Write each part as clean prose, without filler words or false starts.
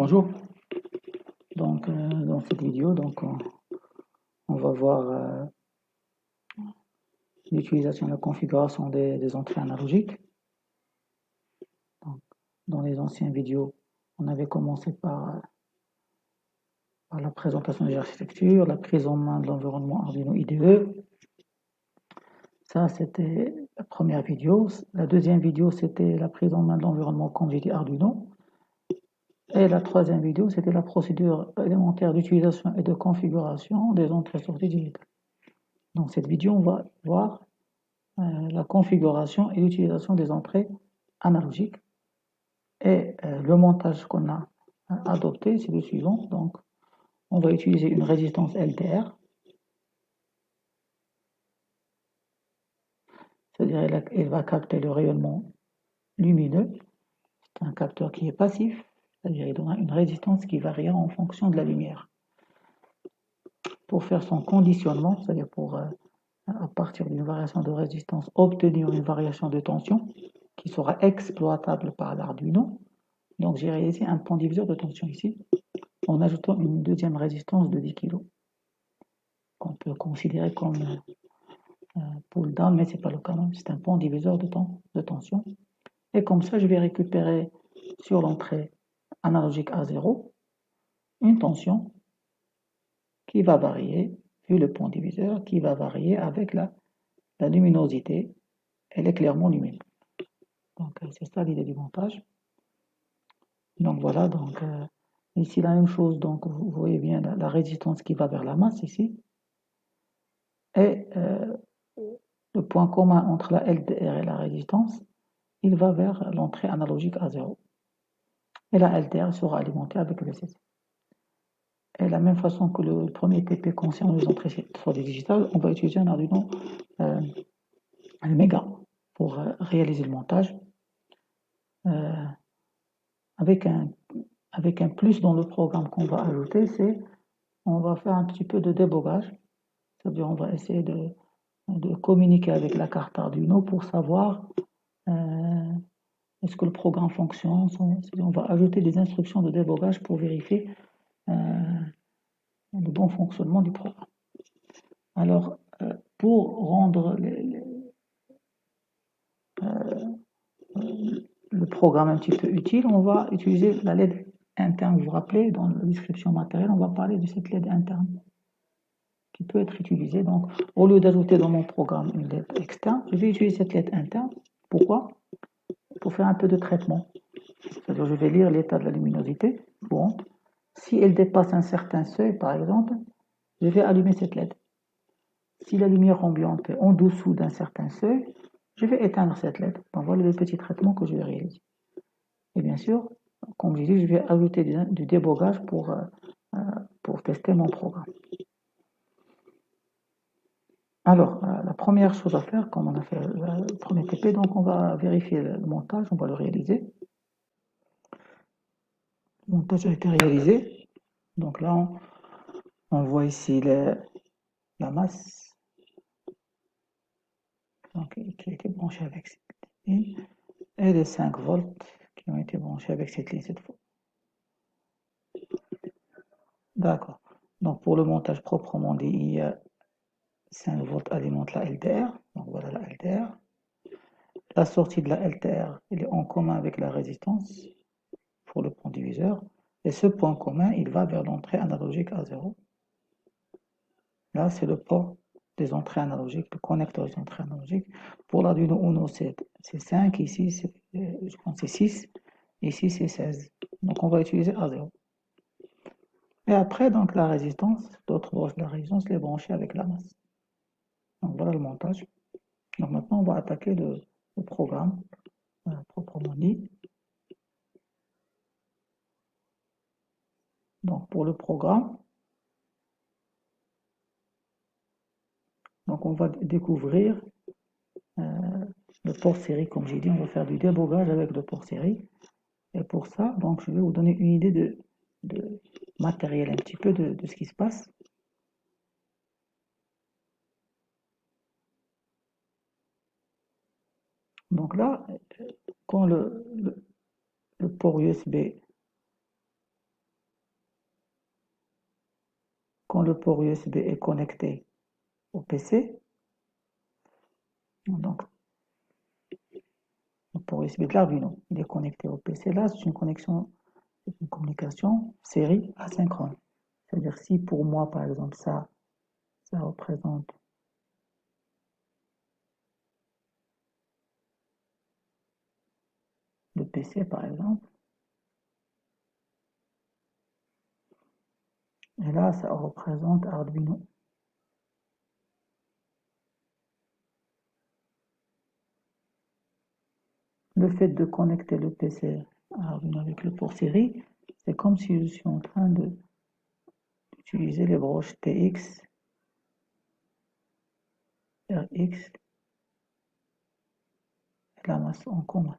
Bonjour, dans cette vidéo, on va voir l'utilisation et la configuration des entrées analogiques. Donc, dans les anciennes vidéos, on avait commencé par la présentation des architectures, la prise en main de l'environnement Arduino IDE. Ça, c'était la première vidéo. La deuxième vidéo, c'était la prise en main de l'environnement, comme j'ai dit, Arduino. Et la troisième vidéo, c'était la procédure élémentaire d'utilisation et de configuration des entrées-sorties digitales. Dans cette vidéo, on va voir la configuration et l'utilisation des entrées analogiques. Et le montage qu'on a adopté, c'est le suivant. Donc, on va utiliser une résistance LDR, c'est-à-dire qu'elle va capter le rayonnement lumineux. C'est un capteur qui est passif, c'est-à-dire qu'il donnera une résistance qui variera en fonction de la lumière. Pour faire son conditionnement, c'est-à-dire pour à partir d'une variation de résistance obtenir une variation de tension qui sera exploitable par l'Arduino. Donc j'ai réalisé un point diviseur de tension ici en ajoutant une deuxième résistance de 10 kg qu'on peut considérer comme pull down, mais ce n'est pas le cas, c'est un point diviseur de tension. Et comme ça, je vais récupérer sur l'entrée analogique A0 une tension qui va varier, vu le point diviseur, qui va varier avec la luminosité et l'éclairement lumineux. Donc c'est ça l'idée du montage. Donc voilà, ici la même chose, donc vous voyez bien la résistance qui va vers la masse ici. Et le point commun entre la LDR et la résistance, il va vers l'entrée analogique A0. Et la LDR sera alimentée avec le VCC. Et de la même façon que le premier TP concerne les entrées sur des digitales, on va utiliser un Arduino Mega pour réaliser le montage. Avec un plus dans le programme qu'on va ajouter, c'est on va faire un petit peu de débogage. C'est-à-dire on va essayer de communiquer avec la carte Arduino pour savoir est-ce que le programme fonctionne. On va ajouter des instructions de débogage pour vérifier le bon fonctionnement du programme. Alors, pour rendre le programme un petit peu utile, on va utiliser la LED interne. Vous vous rappelez, dans la description matérielle, on va parler de cette LED interne qui peut être utilisée. Donc, au lieu d'ajouter dans mon programme une LED externe, je vais utiliser cette LED interne. Pourquoi? Pour faire un peu de traitement. C'est-à-dire, je vais lire l'état de la luminosité. Bon, si elle dépasse un certain seuil, par exemple, je vais allumer cette LED. Si la lumière ambiante est en dessous d'un certain seuil, je vais éteindre cette LED. Donc voilà le petit traitement que je vais réaliser. Et bien sûr, comme je dis, je vais ajouter du débogage pour tester mon programme. Alors, la première chose à faire, comme on a fait le premier TP, donc on va vérifier le montage, on va le réaliser. Le montage a été réalisé. Donc là, on voit ici la masse donc, qui a été branchée avec cette ligne et les 5 volts qui ont été branchés avec cette ligne cette fois. D'accord. Donc pour le montage proprement dit, il y a 5 volts alimente la LDR. Donc voilà la LDR. La sortie de la LDR, elle est en commun avec la résistance pour le point diviseur. Et ce point commun, il va vers l'entrée analogique A0. Là, c'est le port des entrées analogiques, le connecteur des entrées analogiques. Pour l'Arduino Uno, c'est 5, ici, je pense c'est 6, ici c'est 16. Donc on va utiliser A0. Et après, donc la résistance, d'autres branches de la résistance, les brancher avec la masse. Donc voilà le montage. Donc maintenant, on va attaquer le programme proprement dit. Donc pour le programme, donc on va découvrir le port série, comme j'ai dit, on va faire du débogage avec le port série. Et pour ça, donc je vais vous donner une idée de matériel, un petit peu de ce qui se passe. Donc là, quand le port USB quand le port USB est connecté au PC, donc le port USB de l'Arduino, il est connecté au PC, là c'est une communication série asynchrone. C'est-à-dire si pour moi par exemple ça représente le PC par exemple, et là ça représente Arduino. Le fait de connecter le PC à Arduino avec le port série, c'est comme si je suis en train d'utiliser les broches TX, RX et la masse en commun.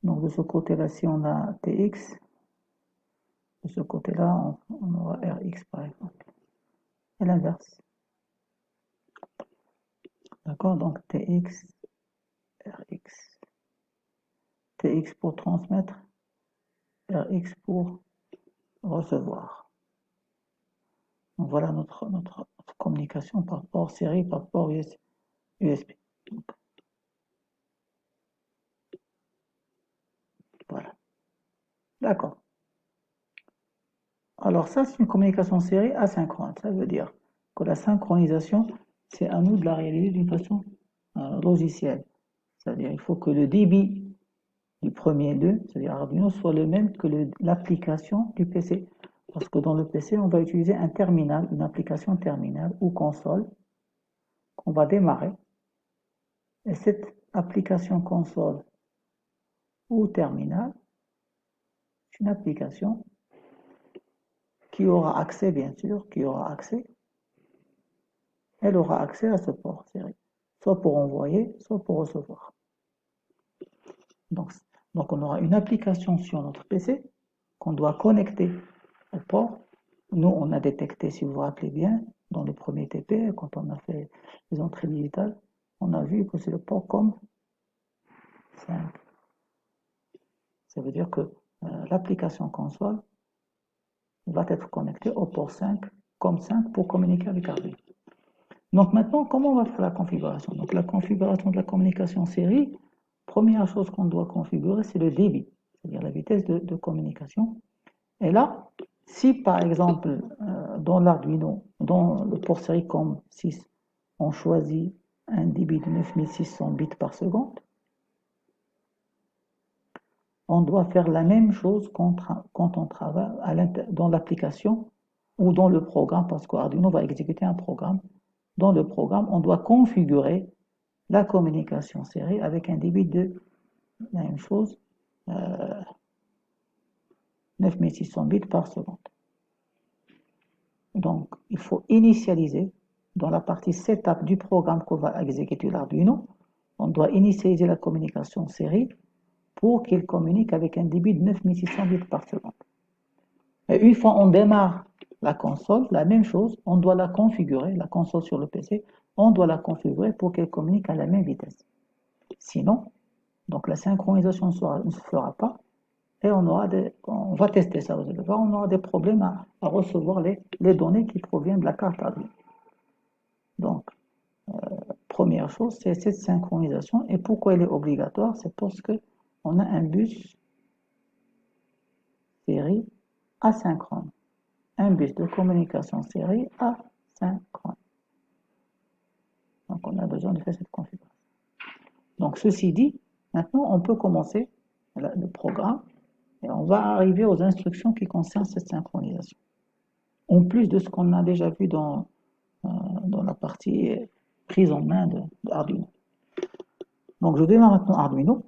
Donc de ce côté-là, si on a TX, de ce côté-là, on aura RX par exemple. Et l'inverse. D'accord? Donc TX, RX. TX pour transmettre, RX pour recevoir. Donc voilà notre communication par port série, par port USB. Donc, voilà. D'accord. Alors ça, c'est une communication série asynchrone. Ça veut dire que la synchronisation, c'est à nous de la réaliser d'une façon logicielle. C'est-à-dire il faut que le débit du premier nœud, c'est-à-dire Arduino, soit le même que l'application du PC. Parce que dans le PC, on va utiliser un terminal, une application terminale ou console qu'on va démarrer. Et cette application console ou terminal, c'est une application qui aura accès, bien sûr, elle aura accès à ce port série, soit pour envoyer, soit pour recevoir. Donc on aura une application sur notre PC qu'on doit connecter au port. Nous, on a détecté, si vous vous rappelez bien, dans le premier TP, quand on a fait les entrées digitales, on a vu que c'est le port COM 5. Ça veut dire que l'application console va être connectée au port 5, COM 5, pour communiquer avec Arduino. Donc maintenant, comment on va faire la configuration? Donc la configuration de la communication série, première chose qu'on doit configurer, c'est le débit, c'est-à-dire la vitesse de communication. Et là, si par exemple, dans l'Arduino, dans le port série COM6, on choisit un débit de 9600 bits par seconde, on doit faire la même chose quand on travaille dans l'application ou dans le programme, parce qu'Arduino va exécuter un programme. Dans le programme, on doit configurer la communication série avec un débit de la même chose, 9600 bits par seconde. Donc, il faut initialiser dans la partie setup du programme qu'on va exécuter l'Arduino. On doit initialiser la communication série pour qu'il communique avec un débit de 9600 bits par seconde. Et une fois on démarre la console, la même chose, on doit la configurer, la console sur le PC, on doit la configurer pour qu'elle communique à la même vitesse. Sinon, donc la synchronisation ne se fera pas et on va tester ça, vous allez voir, on aura des problèmes à recevoir les données qui proviennent de la carte Arduino. Donc, première chose, c'est cette synchronisation. Et pourquoi elle est obligatoire? C'est parce qu'on a un bus série asynchrone. Un bus de communication série asynchrone. Donc, on a besoin de faire cette configuration. Donc, ceci dit, maintenant, on peut commencer le programme et on va arriver aux instructions qui concernent cette synchronisation. En plus de ce qu'on a déjà vu dans la partie prise en main d'Arduino. Donc, je démarre maintenant Arduino.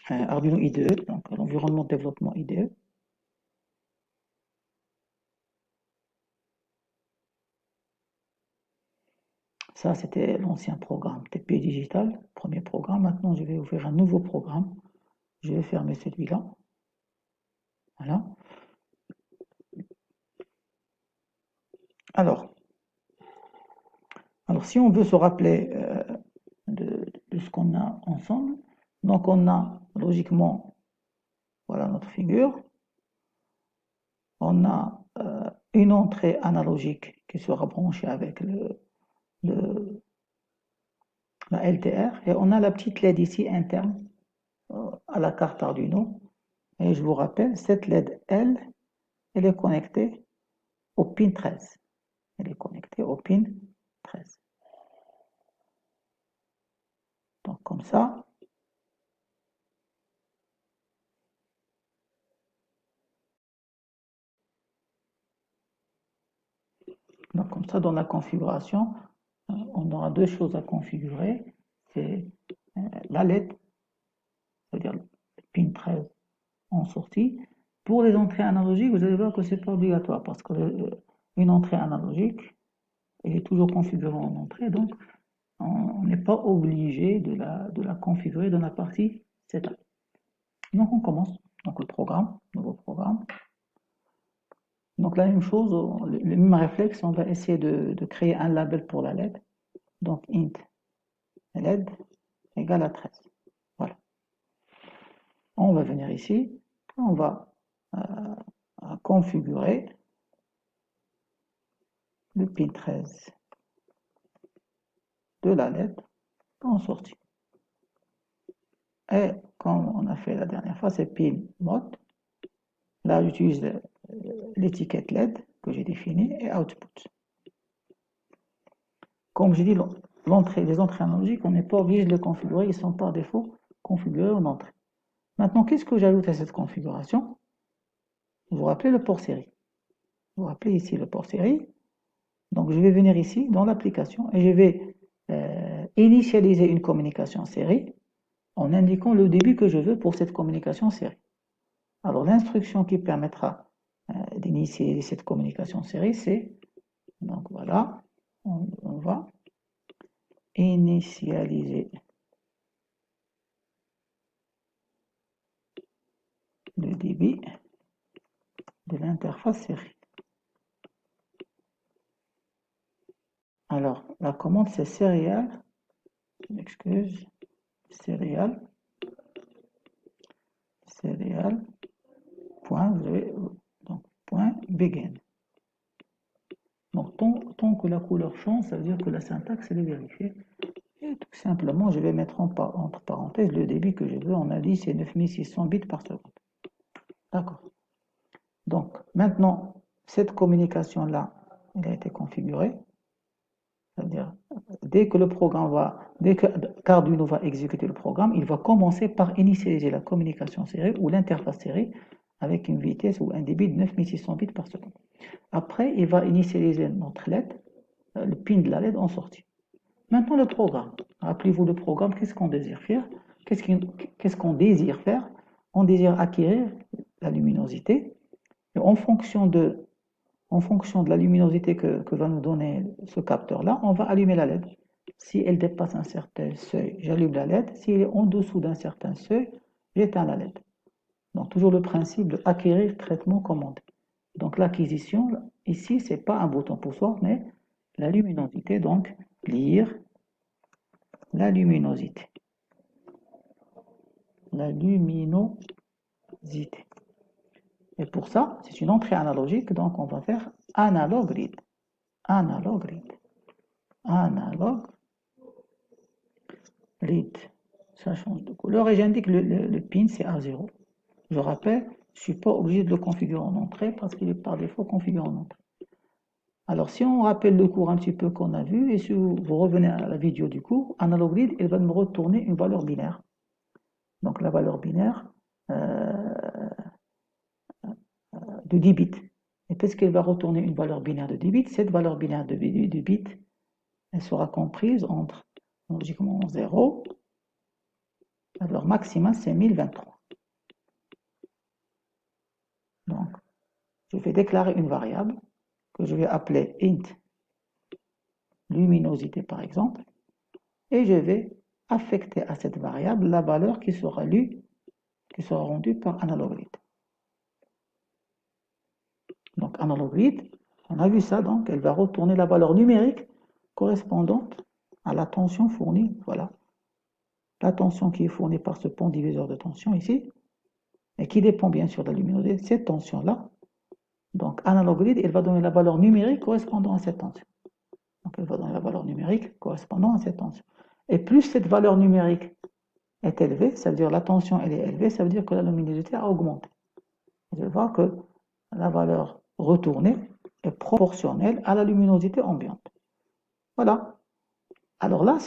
Arduino IDE, donc l'environnement de développement IDE. Ça, c'était l'ancien programme TP Digital, premier programme. Maintenant, je vais ouvrir un nouveau programme. Je vais fermer celui-là. Voilà. Alors, si on veut se rappeler de ce qu'on a ensemble, donc on a logiquement, voilà notre figure. On a une entrée analogique qui sera branchée avec la LTR et on a la petite LED ici interne à la carte Arduino. Et je vous rappelle, cette LED, elle est connectée au pin 13. Elle est connectée au pin 13. Donc comme ça, dans la configuration, on aura deux choses à configurer. C'est la LED, c'est-à-dire le pin 13 en sortie. Pour les entrées analogiques, vous allez voir que ce n'est pas obligatoire parce qu'une entrée analogique, elle est toujours configurée en entrée, donc on n'est pas obligé de la configurer dans la partie setup. Donc on commence. Donc le programme, nouveau programme. Donc la même chose, le même réflexe, on va essayer de créer un label pour la LED. Donc int LED égale à 13. Voilà. On va venir ici, on va configurer le pin 13 de la LED en sortie. Et comme on a fait la dernière fois, c'est pin mode. Là, j'utilise l'étiquette LED que j'ai définie et output. Comme j'ai dit, les entrées analogiques, on n'est pas obligé de les configurer, ils sont par défaut configurés en entrée. Maintenant, qu'est-ce que j'ajoute à cette configuration? Vous vous rappelez le port série. Vous vous rappelez ici le port série. Donc, je vais venir ici dans l'application et je vais initialiser une communication série en indiquant le débit que je veux pour cette communication série. Alors, l'instruction qui permettra d'initialiser cette communication série, c'est, donc voilà, on va initialiser le débit de l'interface série. Alors, la commande c'est serial, excuse, serial, point, donc point begin. Donc, tant que la couleur change, ça veut dire que la syntaxe elle est vérifiée. Et tout simplement, je vais mettre entre parenthèses le débit que je veux. On a dit c'est 9600 bits par seconde. D'accord. Donc, maintenant, cette communication-là, elle a été configurée. C'est-à-dire, dès que Arduino va exécuter le programme, il va commencer par initialiser la communication série ou l'interface série avec une vitesse ou un débit de 9600 bits par seconde. Après, il va initialiser notre LED, le pin de la LED en sortie. Maintenant, le programme. Rappelez-vous le programme, qu'est-ce qu'on désire faire? Qu'est-ce qu'on désire faire? On désire acquérir la luminosité. Et en fonction de la luminosité que va nous donner ce capteur-là, on va allumer la LED. Si elle dépasse un certain seuil, j'allume la LED. Si elle est en dessous d'un certain seuil, j'éteins la LED. Donc, toujours le principe de acquérir, traitement, commandé. Donc, l'acquisition, ici, ce n'est pas un bouton poussoir, mais la luminosité, donc, lire la luminosité. La luminosité. Et pour ça, c'est une entrée analogique, donc on va faire analog read. Analog read. Analog read. Ça change de couleur et j'indique le pin, c'est A0. Je rappelle, je ne suis pas obligé de le configurer en entrée parce qu'il est par défaut configuré en entrée. Alors, si on rappelle le cours un petit peu qu'on a vu, et si vous revenez à la vidéo du cours, analog read, il va me retourner une valeur binaire. Donc, la valeur binaire de 10 bits. Et puisqu'elle va retourner une valeur binaire de 10 bits, cette valeur binaire de bits, elle sera comprise entre, logiquement, 0. La valeur maximale, c'est 1023. Donc, je vais déclarer une variable que je vais appeler int luminosité, par exemple, et je vais affecter à cette variable la valeur qui sera lue, qui sera rendue par analog read. Donc, analog read, on a vu ça, donc elle va retourner la valeur numérique correspondante à la tension fournie, voilà, la tension qui est fournie par ce pont diviseur de tension ici, et qui dépend bien sûr de la luminosité, cette tension-là, donc analogue grid, elle va donner la valeur numérique correspondant à cette tension. Donc elle va donner la valeur numérique correspondant à cette tension. Et plus cette valeur numérique est élevée, ça veut dire la tension elle est élevée, ça veut dire que la luminosité a augmenté. Je vais voir que la valeur retournée est proportionnelle à la luminosité ambiante. Voilà. Alors là,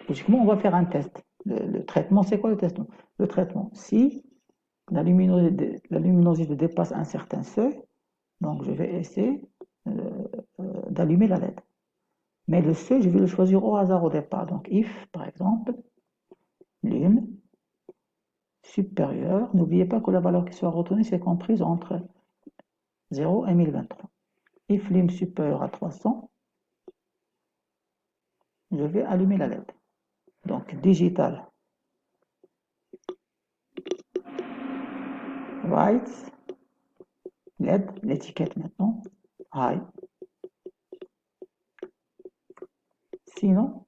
logiquement, on va faire un test. Le traitement, c'est quoi le test? Le traitement, si la luminosité dépasse un certain seuil, donc je vais essayer d'allumer la LED. Mais le seuil, je vais le choisir au hasard au départ. Donc if, par exemple, lum supérieur, n'oubliez pas que la valeur qui sera retournée, c'est comprise entre 0 et 1023. If lum supérieur à 300, je vais allumer la LED. Donc digital right, LED, l'étiquette maintenant, high. Sinon,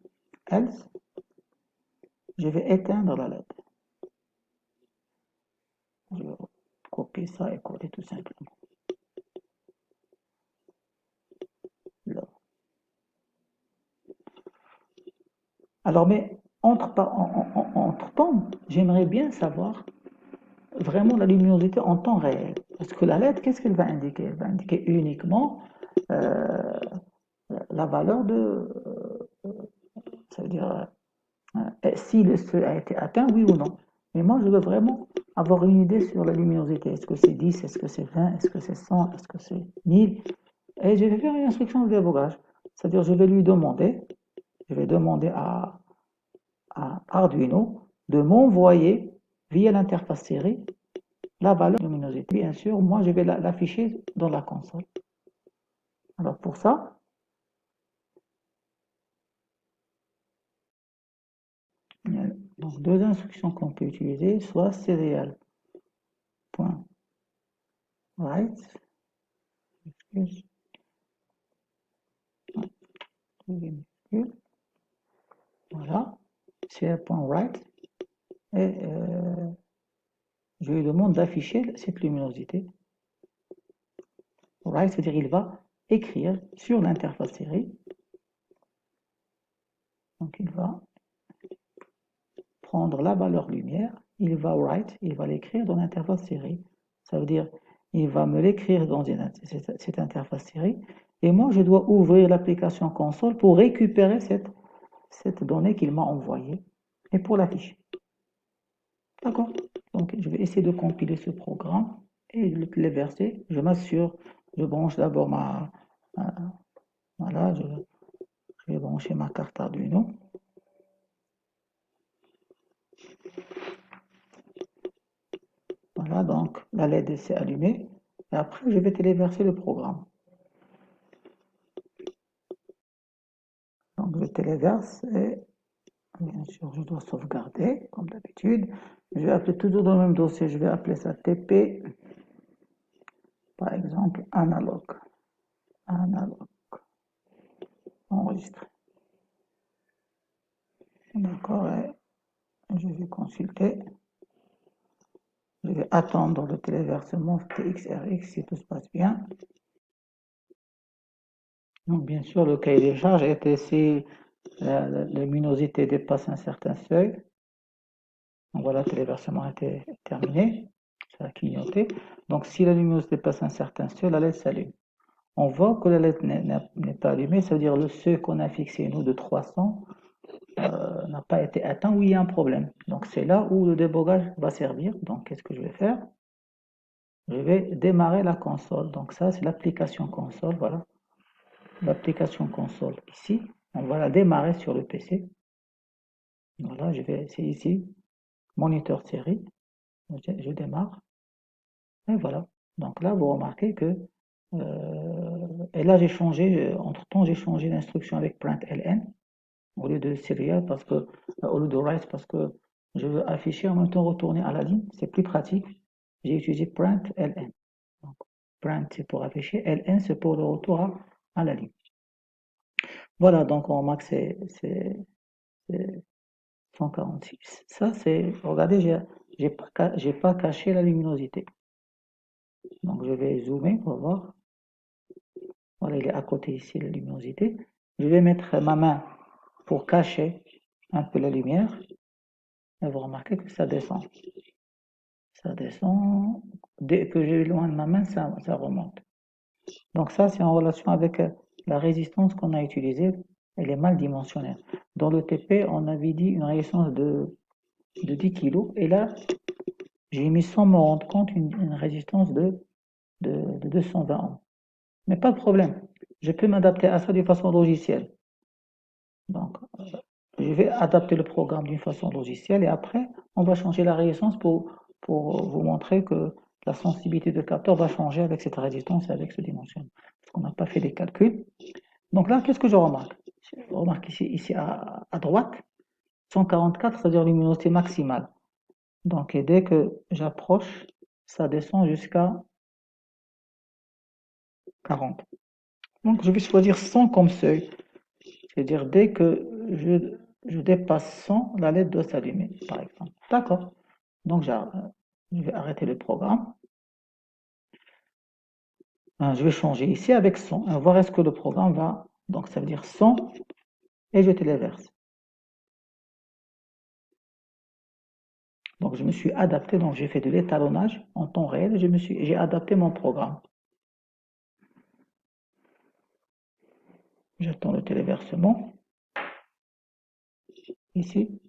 else, je vais éteindre la LED. Je vais copier ça et coller tout simplement. Là. Alors, mais entre-temps, j'aimerais bien savoir vraiment la luminosité en temps réel. Parce que la LED, qu'est-ce qu'elle va indiquer? Elle va indiquer uniquement euh, la valeur de... ça veut dire si le seuil a été atteint, oui ou non. Mais moi, je veux vraiment avoir une idée sur la luminosité. Est-ce que c'est 10? Est-ce que c'est 20? Est-ce que c'est 100? Est-ce que c'est 1000? Et je vais faire une instruction de débogage. C'est-à-dire, je vais demander à Arduino de m'envoyer via l'interface série la valeur de luminosité. Bien sûr, moi, je vais l'afficher dans la console. Alors, pour ça, il y a donc deux instructions qu'on peut utiliser, soit serial.write, voilà, serial.write, et je lui demande d'afficher cette luminosité. Write, c'est-à-dire il va écrire sur l'interface série. Donc il va prendre la valeur lumière, il va write, il va l'écrire dans l'interface série. Ça veut dire il va me l'écrire dans cette interface série. Et moi, je dois ouvrir l'application console pour récupérer cette donnée qu'il m'a envoyée et pour l'afficher. D'accord? Donc, je vais essayer de compiler ce programme et de le verser. Je m'assure, je branche d'abord voilà, je vais brancher ma carte Arduino. Voilà, donc la LED s'est allumée. Et après, je vais téléverser le programme. Donc, je téléverse et bien sûr, je dois sauvegarder, comme d'habitude. Je vais appeler toujours dans le même dossier, je vais appeler ça TP, par exemple, analogue. Analogue. Enregistré. D'accord, et je vais consulter. Je vais attendre le téléversement TXRX si tout se passe bien. Donc, bien sûr, le cahier des charges était si la luminosité dépasse un certain seuil. Donc voilà, le téléversement a été terminé. Ça a clignoté. Donc, si la luminosité dépasse un certain seuil, la LED s'allume. On voit que la LED n'est pas allumée, ça veut dire le seuil qu'on a fixé, nous, de 300, n'a pas été atteint ou il y a un problème. Donc, c'est là où le débogage va servir. Donc, qu'est-ce que je vais faire? Je vais démarrer la console. Donc, ça, c'est l'application console. Voilà. L'application console ici. On va la démarrer sur le PC. Voilà, je vais essayer ici. Moniteur série. Je démarre. Et voilà. Donc là, vous remarquez que et là, j'ai changé, entre-temps, j'ai changé l'instruction avec println au lieu de serial parce que, au lieu de write parce que je veux afficher en même temps retourner à la ligne, c'est plus pratique. J'ai utilisé println. Donc, print c'est pour afficher, ln c'est pour le retour à la ligne. Voilà, donc on remarque c'est 146. Ça, c'est, regardez, j'ai pas caché la luminosité. Donc, je vais zoomer pour voir. Voilà, il est à côté ici, la luminosité. Je vais mettre ma main pour cacher un peu la lumière. Et vous remarquez que ça descend. Ça descend. Dès que j'ai loin de ma main, ça remonte. Donc ça, c'est en relation avec la résistance qu'on a utilisée. Elle est mal dimensionnée. Dans le TP, on avait dit une résistance de 10 kg. Et là, j'ai mis sans me rendre compte une résistance de 220 ohms. Mais pas de problème. Je peux m'adapter à ça d'une façon logicielle. Donc, je vais adapter le programme d'une façon logicielle et après, on va changer la résistance pour vous montrer que la sensibilité de capteur va changer avec cette résistance et avec ce dimensionnement. Parce qu'on n'a pas fait des calculs. Donc là, qu'est-ce que je remarque? Je remarque ici à droite, 144, c'est-à-dire luminosité maximale. Donc, et dès que j'approche, ça descend jusqu'à 40. Donc, je vais choisir 100 comme seuil. C'est-à-dire, dès que je dépasse 100, la LED doit s'allumer, par exemple. D'accord. Donc, je vais arrêter le programme. Je vais changer ici avec 100. Voir est-ce que le programme va. Donc, ça veut dire 100 et je téléverse. Donc, je me suis adapté. Donc, j'ai fait de l'étalonnage en temps réel. J'ai adapté mon programme. J'attends le téléversement. Ici.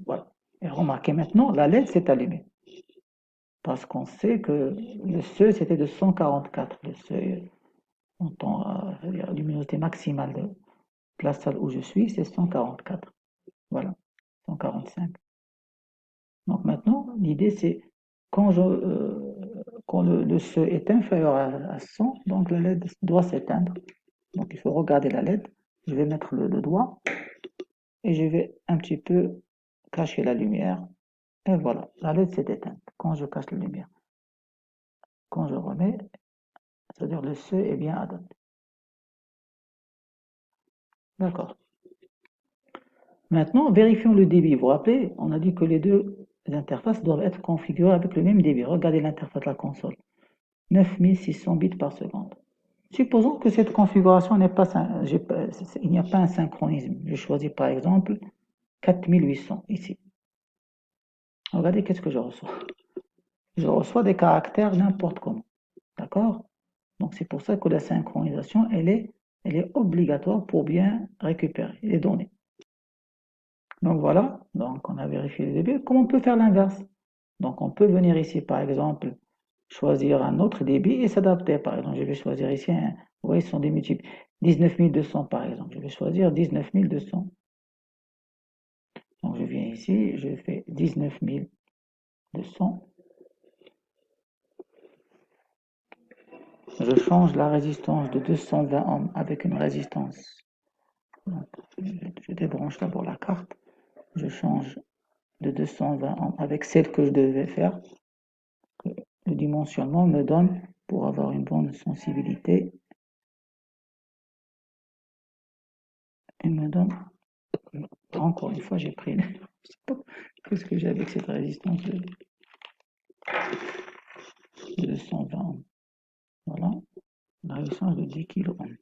Voilà. Et remarquez maintenant, la LED s'est allumée. Parce qu'on sait que le seuil, c'était de 144. Le seuil en temps, luminosité maximale de place salle où je suis, c'est 144. Voilà, 145. Donc maintenant, l'idée c'est quand, quand le seuil est inférieur à 100, donc la LED doit s'éteindre. Donc il faut regarder la LED. Je vais mettre le doigt et je vais un petit peu cacher la lumière. Et voilà, la LED s'est éteinte quand je cache la lumière. Quand je remets, c'est-à-dire le seuil est bien adapté. D'accord. Maintenant, vérifions le débit. Vous vous rappelez, on a dit que les deux interfaces doivent être configurées avec le même débit. Regardez l'interface de la console. 9600 bits par seconde. Supposons que cette configuration n'est pas, il n'y a pas un synchronisme. Je choisis par exemple 4800 ici. Regardez qu'est-ce que je reçois. Je reçois des caractères n'importe comment. D'accord? Donc c'est pour ça que la synchronisation, elle est obligatoire pour bien récupérer les données. Donc voilà, donc on a vérifié le débit. Comment on peut faire l'inverse? Donc on peut venir ici par exemple choisir un autre débit et s'adapter. Par exemple, je vais choisir ici, vous voyez, ce sont des multiples. 19200 par exemple, je vais choisir 19200. Donc je viens ici, je fais 19200. Je change la résistance de 220 ohms avec une résistance. Donc, je débranche d'abord la carte. Je change de 220 ohms avec celle que je devais faire. Le dimensionnement me donne, pour avoir une bonne sensibilité, il me donne, encore une fois, j'ai pris, je sais pas qu'est-ce que j'ai avec cette résistance de 220 ohms. Voilà, la résistance de 10 kilo ohms.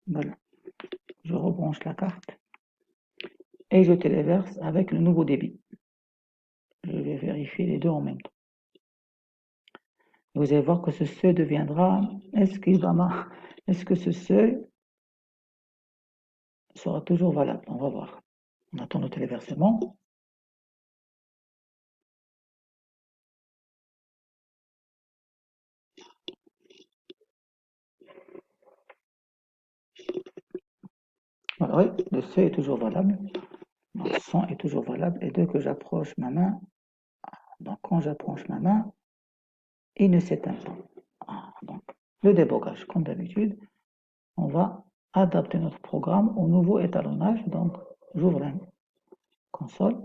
Voilà, je rebranche la carte et je téléverse avec le nouveau débit. Je vais vérifier les deux en même temps. Vous allez voir que ce seuil deviendra, est-ce que ce seuil sera toujours valable? On va voir. On attend le téléversement. Voilà, oui, le seuil est toujours valable. Le son est toujours valable. Et dès que j'approche ma main, donc quand j'approche ma main, il ne s'éteint pas. Donc, le débogage, comme d'habitude, on va adapter notre programme au nouveau étalonnage. Donc, j'ouvre la console.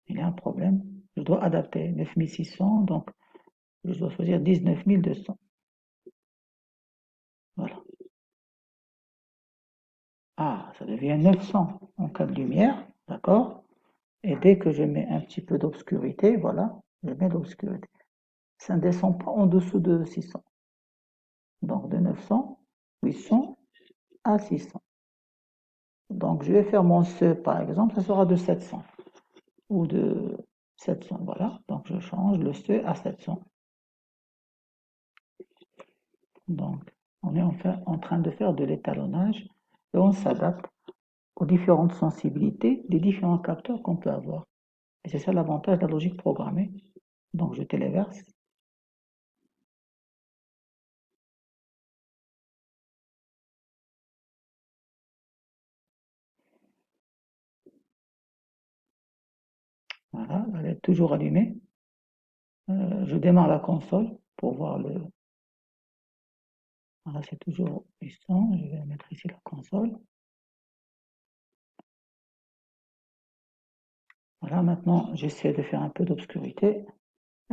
Il y a un problème. Je dois adapter 9600. Donc, je dois choisir 19200. Ah, ça devient 900 en cas de lumière, d'accord? Et dès que je mets un petit peu d'obscurité, voilà, je mets l'obscurité. Ça ne descend pas en dessous de 600. Donc de 900, 800 à 600. Donc je vais faire mon seuil, par exemple, ça sera de 700 ou de 700, voilà. Donc je change le seuil à 700. Donc on est en train de faire de l'étalonnage et on s'adapte aux différentes sensibilités des différents capteurs qu'on peut avoir. Et c'est ça l'avantage de la logique programmée. Donc je téléverse. Voilà, elle est toujours allumée. Je démarre la console pour voir le. Voilà, c'est toujours 800. Je vais mettre ici la console. Voilà, maintenant j'essaie de faire un peu d'obscurité.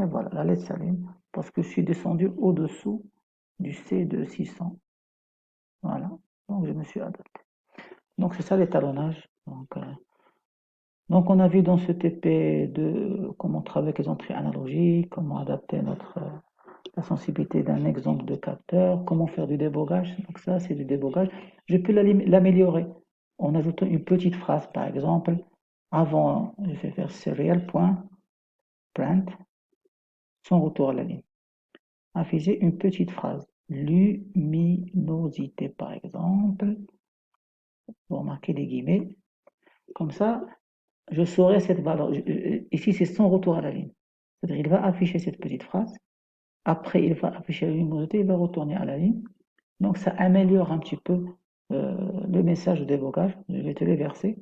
Et voilà, la LED s'allume parce que je suis descendu au-dessous du C de 600. Voilà, donc je me suis adapté. Donc c'est ça l'étalonnage. Donc on a vu dans ce TP comment travailler avec les entrées analogiques, comment adapter la sensibilité d'un exemple de capteur, comment faire du débogage. Donc ça c'est du débogage. Je peux l'améliorer en ajoutant une petite phrase par exemple. Avant, je vais faire serial.print sans retour à la ligne. Afficher une petite phrase. Luminosité par exemple. Vous remarquez les guillemets. Comme ça, je saurai cette valeur. Ici, c'est sans retour à la ligne. C'est-à-dire, il va afficher cette petite phrase. Après, il va afficher la luminosité, il va retourner à la ligne. Donc, ça améliore un petit peu le message de débogage. Je vais te les verser.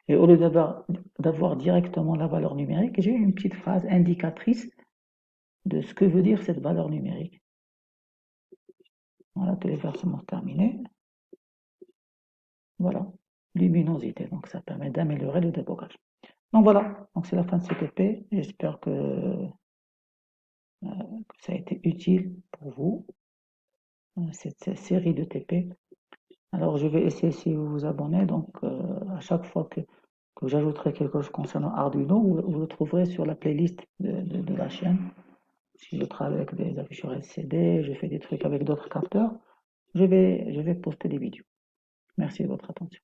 Et au lieu d'avoir directement la valeur numérique, j'ai une petite phrase indicatrice de ce que veut dire cette valeur numérique. Voilà, téléversement terminé. Voilà, luminosité. Donc, ça permet d'améliorer le débogage. Donc voilà, donc c'est la fin de ce TP. J'espère que ça a été utile pour vous, cette série de TP. Alors je vais essayer si vous vous abonnez, donc à chaque fois que j'ajouterai quelque chose concernant Arduino, vous le trouverez sur la playlist de la chaîne. Si je travaille avec des afficheurs LCD, je fais des trucs avec d'autres capteurs, je vais poster des vidéos. Merci de votre attention.